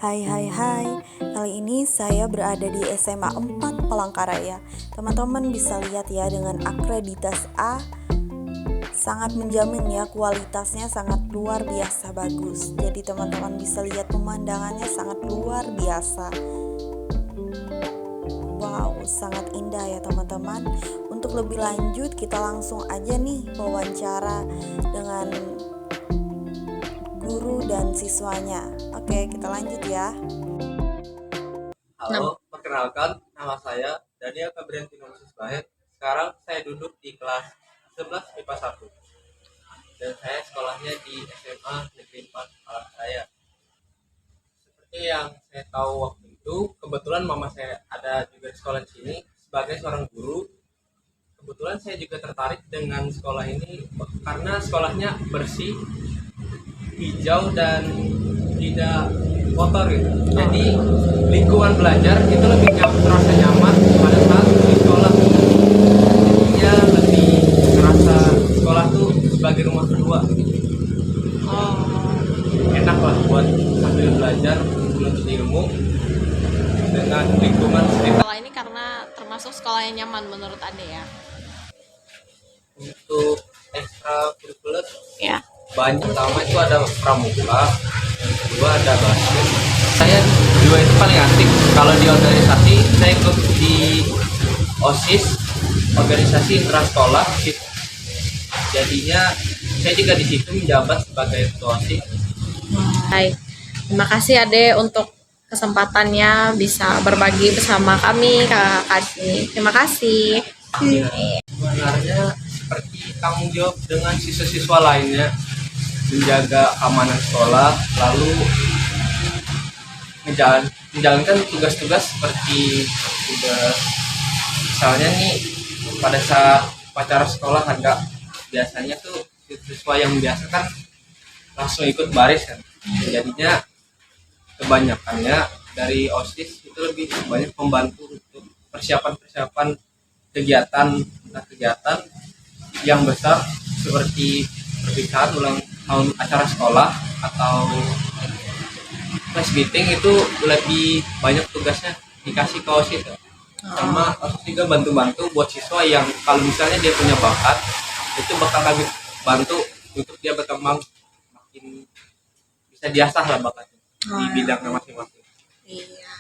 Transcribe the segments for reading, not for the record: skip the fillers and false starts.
Hai, kali ini saya berada di SMA 4 Palangkaraya. Teman-teman bisa lihat ya, dengan akreditas A sangat menjamin ya, kualitasnya sangat luar biasa bagus. Jadi teman-teman bisa lihat pemandangannya sangat luar biasa. Wow, sangat indah ya teman-teman. Untuk lebih lanjut kita langsung aja nih wawancara dengan guru dan siswanya. Oke, kita lanjut ya. Halo, perkenalkan nama saya Daniel Febriantino Susbahir. Sekarang saya duduk di kelas 11 IPA 1. Dan saya sekolahnya di SMA Negeri 4 Palangkaraya. Seperti yang saya tahu waktu itu, kebetulan mama saya ada juga di sekolah sini sebagai seorang guru. Kebetulan saya juga tertarik dengan sekolah ini karena sekolahnya bersih, hijau, dan tidak kotor gitu. Jadi lingkungan belajar itu lebih terasa nyaman pada saat di sekolah. Jadinya lebih terasa sekolah tuh sebagai rumah kedua. Enak lah buat sambil belajar menuntut ilmu dengan lingkungan sekitar. Sekolah ini karena termasuk sekolah yang nyaman menurut Ade ya. Untuk ekstra kurikuler Ya. banyak. Pertama itu ada pramuka, yang kedua ada basket. Saya dua itu paling asik. Kalau di organisasi saya ikut di OSIS, organisasi intrasekolah. Jadinya saya juga di situ menjabat sebagai ketua OSIS. Baik. Terima kasih Ade untuk kesempatannya bisa berbagi bersama kami kakak sini. Terima kasih. Sebenarnya seperti tanggung jawab dengan siswa-siswa lainnya, menjaga keamanan sekolah, lalu menjalankan tugas-tugas seperti tugas, misalnya nih pada saat upacara sekolah ada biasanya tuh siswa yang biasa kan langsung ikut baris kan, jadinya kebanyakannya dari OSIS itu lebih banyak membantu untuk persiapan kegiatan yang besar seperti perpisahan ulang tahun acara sekolah atau class meeting. Itu lebih banyak tugasnya dikasih ke OSIS ya. Sama OSIS juga bantu-bantu buat siswa yang kalau misalnya dia punya bakat, itu bakal kami bantu untuk dia berkembang makin bisa diasah lah bakatnya di bidangnya masing-masing. Iya.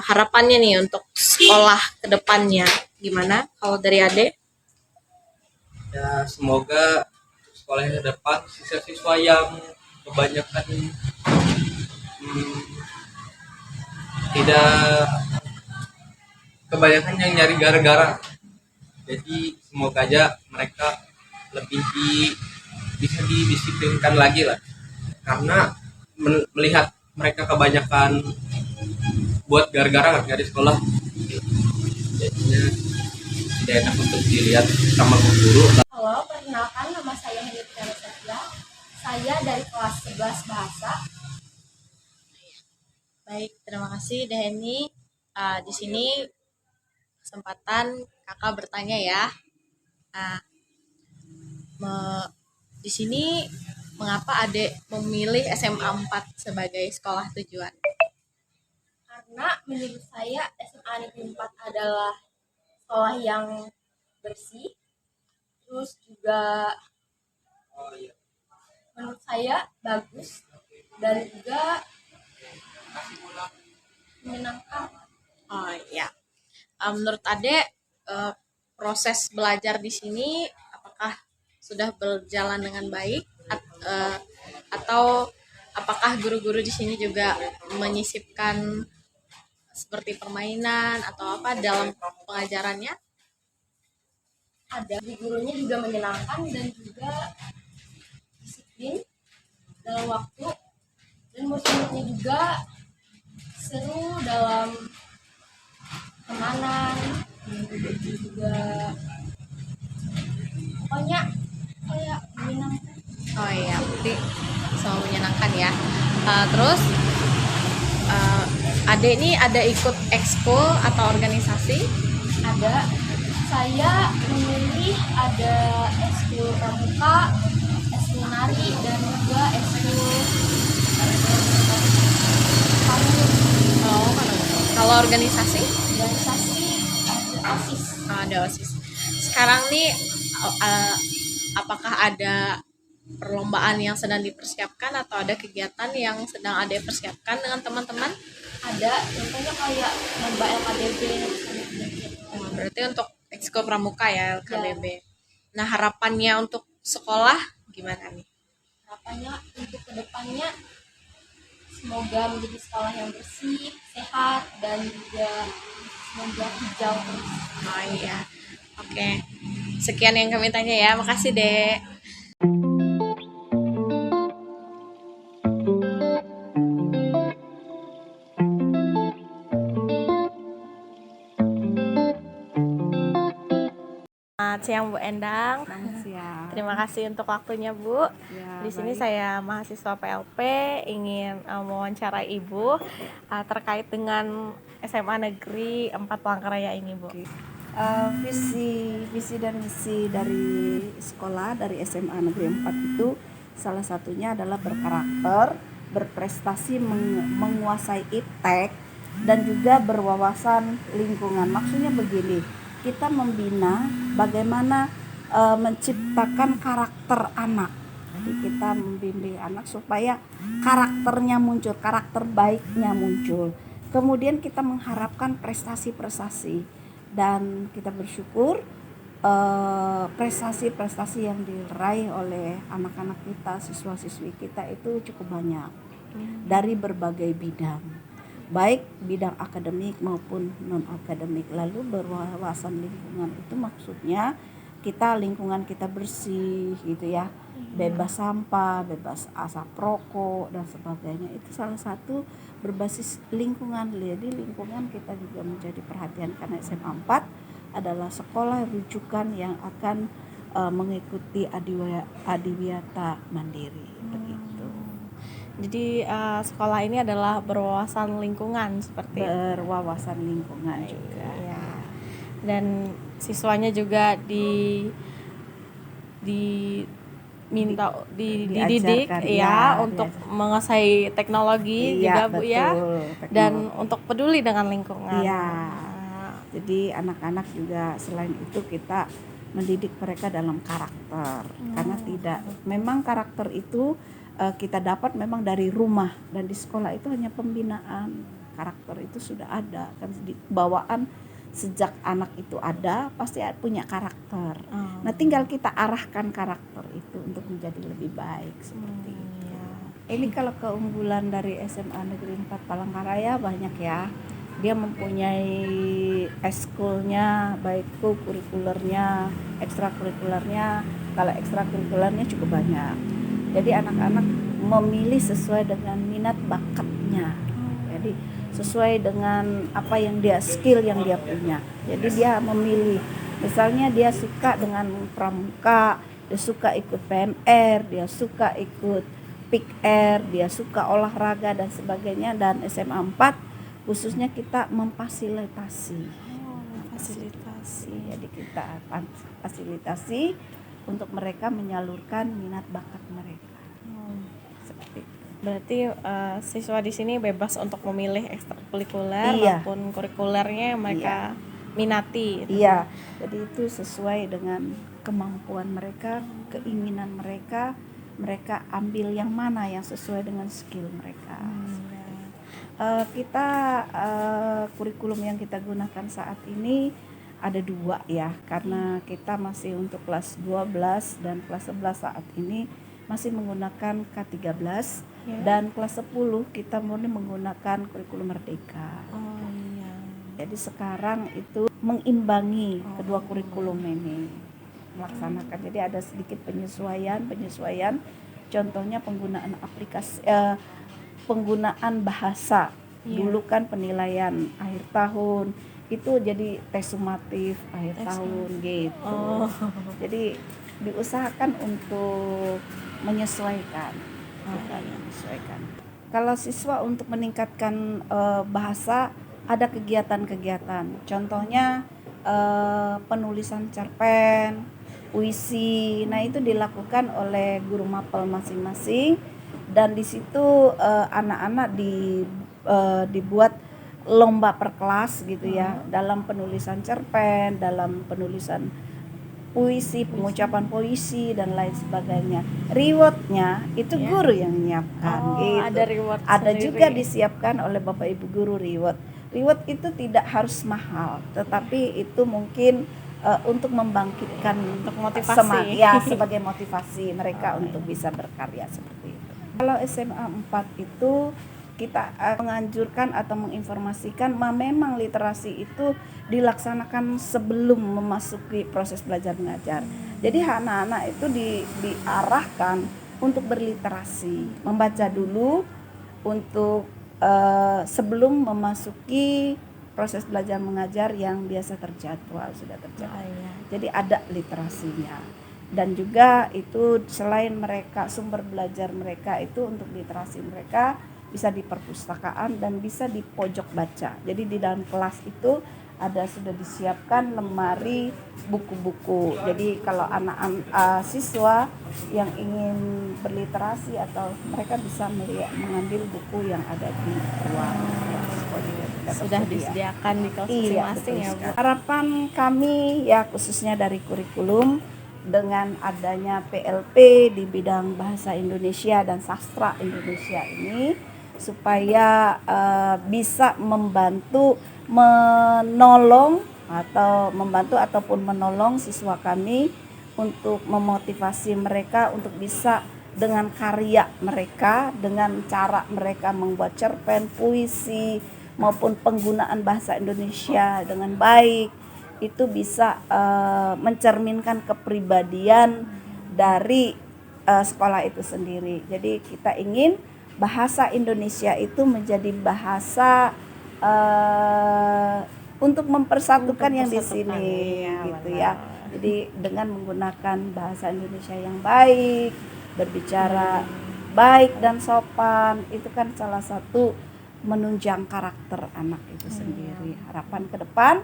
Harapannya nih untuk sekolah kedepannya gimana kalau dari Ade? Ya semoga sekolah yang depan siswa-siswa yang kebanyakan tidak kebanyakan yang nyari gara-gara, jadi semoga aja mereka lebih bisa didisiplinkan lagi lah, karena melihat mereka kebanyakan buat gara-gara nggak di sekolah, jadinya tidak enak untuk dilihat sama guru. Halo, perkenalkan nama saya Hendrika Setia. Saya dari kelas 11 Bahasa. Baik, terima kasih Deni. Di sini kesempatan kakak bertanya ya. Di sini mengapa Ade memilih SMA 4 sebagai sekolah tujuan? Karena menurut saya SMA Negeri 4 adalah sekolah yang bersih. Terus juga menurut saya bagus dan juga menyenangkan. Oh iya. Menurut Ade proses belajar di sini apakah sudah berjalan dengan baik atau apakah guru-guru di sini juga menyisipkan seperti permainan atau apa dalam pengajarannya? Ada gurunya juga menyenangkan dan juga disiplin dalam waktu, dan murid-muridnya juga seru dalam pertemanan, dan juga pokoknya kayak menyenangkan. Oh iya, berarti selalu menyenangkan ya. Terus Ade ini ada ikut ekskul atau organisasi? Ada, saya memilih ada eskul pramuka, eskul nari, dan juga eskul Oh, kalau organisasi? Organisasi OSIS. Ada OSIS. Sekarang nih apakah ada perlombaan yang sedang dipersiapkan atau ada kegiatan yang sedang ada persiapkan dengan teman-teman? Ada, contohnya kayak lomba LKDB. Oh, berarti untuk ekskul pramuka ya LKBB. Nah, harapannya untuk sekolah gimana nih? Harapannya untuk kedepannya semoga menjadi sekolah yang bersih, sehat, dan juga semoga hijau terus. Oh iya. Oke. Sekian yang kami tanya ya. Makasih, Dek. Selamat siang Bu Endang. Selamat siang. Terima kasih untuk waktunya Bu. Ya, Di sini baik. saya mahasiswa PLP ingin mewawancarai Ibu terkait dengan SMA Negeri 4 Palangkaraya ini Bu. Visi dan misi dari sekolah dari SMA Negeri 4 itu salah satunya adalah berkarakter, berprestasi, menguasai iptek dan juga berwawasan lingkungan. Maksudnya begini, kita membina bagaimana menciptakan karakter anak. Jadi kita membimbing anak supaya karakternya muncul, karakter baiknya muncul. Kemudian kita mengharapkan prestasi-prestasi dan kita bersyukur prestasi-prestasi yang diraih oleh anak-anak kita, siswa-siswi kita itu cukup banyak dari berbagai bidang, baik bidang akademik maupun non akademik. Lalu berwawasan lingkungan itu maksudnya lingkungan kita bersih gitu ya, bebas sampah, bebas asap rokok dan sebagainya. Itu salah satu berbasis lingkungan. Jadi lingkungan kita juga menjadi perhatian karena SMA 4 adalah sekolah rujukan yang akan mengikuti adiwiyata mandiri begitu. Jadi sekolah ini adalah berwawasan lingkungan seperti Berwawasan lingkungan juga. ya. Dan siswanya juga dididik Diajarkan, ya untuk menguasai teknologi juga Bu ya, dan untuk peduli dengan lingkungan. Iya. Jadi anak-anak juga selain itu kita mendidik mereka dalam karakter. Karena memang karakter itu kita dapat memang dari rumah, dan di sekolah itu hanya pembinaan. Karakter itu sudah ada kan, bawaan sejak anak itu ada pasti punya karakter. Nah, tinggal kita arahkan karakter itu untuk menjadi lebih baik seperti itu. Ini kalau keunggulan dari SMA Negeri 4 Palangkaraya banyak ya. Dia mempunyai ekskulnya, baik kurikulernya, ekstrakurikulernya. Kalau ekstrakurikulernya cukup banyak. Jadi anak-anak memilih sesuai dengan minat bakatnya. Jadi sesuai dengan apa yang skill yang dia punya. Jadi dia memilih. Misalnya dia suka dengan pramuka, dia suka ikut PMR, dia suka ikut PIKR, dia suka olahraga dan sebagainya. Dan SMA 4 khususnya kita memfasilitasi. Jadi kita fasilitasi untuk mereka menyalurkan minat bakat mereka. Seperti itu. Berarti siswa di sini bebas untuk memilih ekstrakurikuler maupun kurikulernya yang mereka minati. Iya, jadi itu sesuai dengan kemampuan mereka, keinginan mereka, mereka ambil yang mana yang sesuai dengan skill mereka. Kita kurikulum yang kita gunakan saat ini ada 2 ya, karena kita masih untuk kelas 12 dan kelas 11 saat ini masih menggunakan K13 dan kelas 10 kita murni menggunakan kurikulum merdeka. Jadi sekarang itu mengimbangi kedua kurikulum ini melaksanakan. Jadi ada sedikit penyesuaian. Contohnya penggunaan aplikasi, penggunaan bahasa. Dulu kan penilaian akhir tahun itu jadi tes sumatif akhir tahun gitu. Jadi diusahakan untuk menyesuaikan. Kalau siswa untuk meningkatkan bahasa, ada kegiatan-kegiatan. Contohnya penulisan cerpen, puisi. Nah, itu dilakukan oleh guru mapel masing-masing, dan di situ anak-anak dibuat lomba per kelas gitu ya, dalam penulisan cerpen, dalam penulisan puisi, pengucapan puisi dan lain sebagainya. Rewardnya itu Ya. guru yang menyiapkan gitu. Ada reward Ada sendiri. juga disiapkan oleh Bapak Ibu guru reward. Reward itu tidak harus mahal, tetapi itu mungkin untuk membangkitkan Untuk motivasi. semangat, ya, sebagai motivasi mereka untuk bisa berkarya seperti itu. Kalau SMA 4 itu kita menganjurkan atau menginformasikan memang literasi itu dilaksanakan sebelum memasuki proses belajar mengajar. Jadi anak-anak itu diarahkan untuk berliterasi, membaca dulu untuk sebelum memasuki proses belajar mengajar yang biasa terjadwal, sudah terjadwal. iya. Jadi ada literasinya. Dan juga itu selain mereka sumber belajar mereka itu untuk literasi mereka bisa di perpustakaan dan bisa di pojok baca. Jadi di dalam kelas itu ada sudah disiapkan lemari buku-buku. Jadi kalau anak-anak siswa yang ingin berliterasi atau mereka bisa mengambil buku yang ada di ruang kelas. Sudah disediakan di kelas Iya, masing-masing betul ya, Bu. sekali. Harapan kami ya khususnya dari kurikulum dengan adanya PLP di bidang bahasa Indonesia dan sastra Indonesia ini supaya bisa membantu menolong ataupun menolong siswa kami untuk memotivasi mereka untuk bisa dengan karya mereka, dengan cara mereka membuat cerpen, puisi maupun penggunaan bahasa Indonesia dengan baik, itu bisa mencerminkan kepribadian dari sekolah itu sendiri. Jadi kita ingin bahasa Indonesia itu menjadi bahasa untuk mempersatukan yang di sini, Iya, gitu benar. ya. Jadi dengan menggunakan bahasa Indonesia yang baik, berbicara baik dan sopan, itu kan salah satu menunjang karakter anak itu sendiri. Harapan ke depan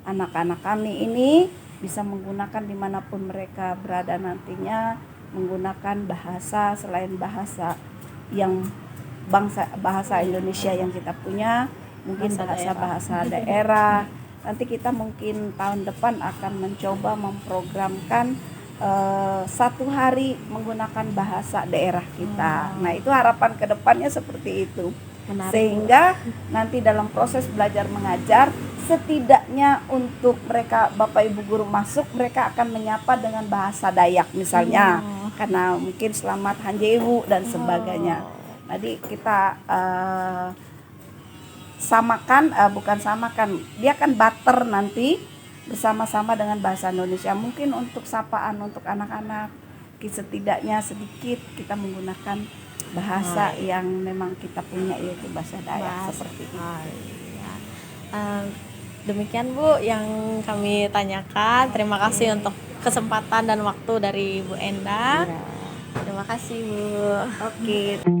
anak-anak kami ini bisa menggunakan dimanapun mereka berada nantinya, menggunakan bahasa selain bahasa yang bahasa Indonesia yang kita punya, mungkin bahasa daerah. Nanti kita mungkin tahun depan akan mencoba memprogramkan 1 hari menggunakan bahasa daerah kita. Nah, itu harapan ke depannya seperti itu. Menarik. Sehingga nanti dalam proses belajar mengajar, setidaknya untuk mereka Bapak Ibu guru masuk, mereka akan menyapa dengan bahasa Dayak misalnya, karena mungkin selamat hanjewu dan sebagainya. Jadi kita bukan samakan, dia kan barter nanti bersama-sama dengan bahasa Indonesia. Mungkin untuk sapaan untuk anak-anak setidaknya sedikit kita menggunakan bahasa yang memang kita punya, yaitu bahasa Dayak seperti itu. Iya. Demikian Bu yang kami tanyakan. Terima kasih untuk kesempatan dan waktu dari Bu Enda. Iya. Terima kasih Bu. Oke.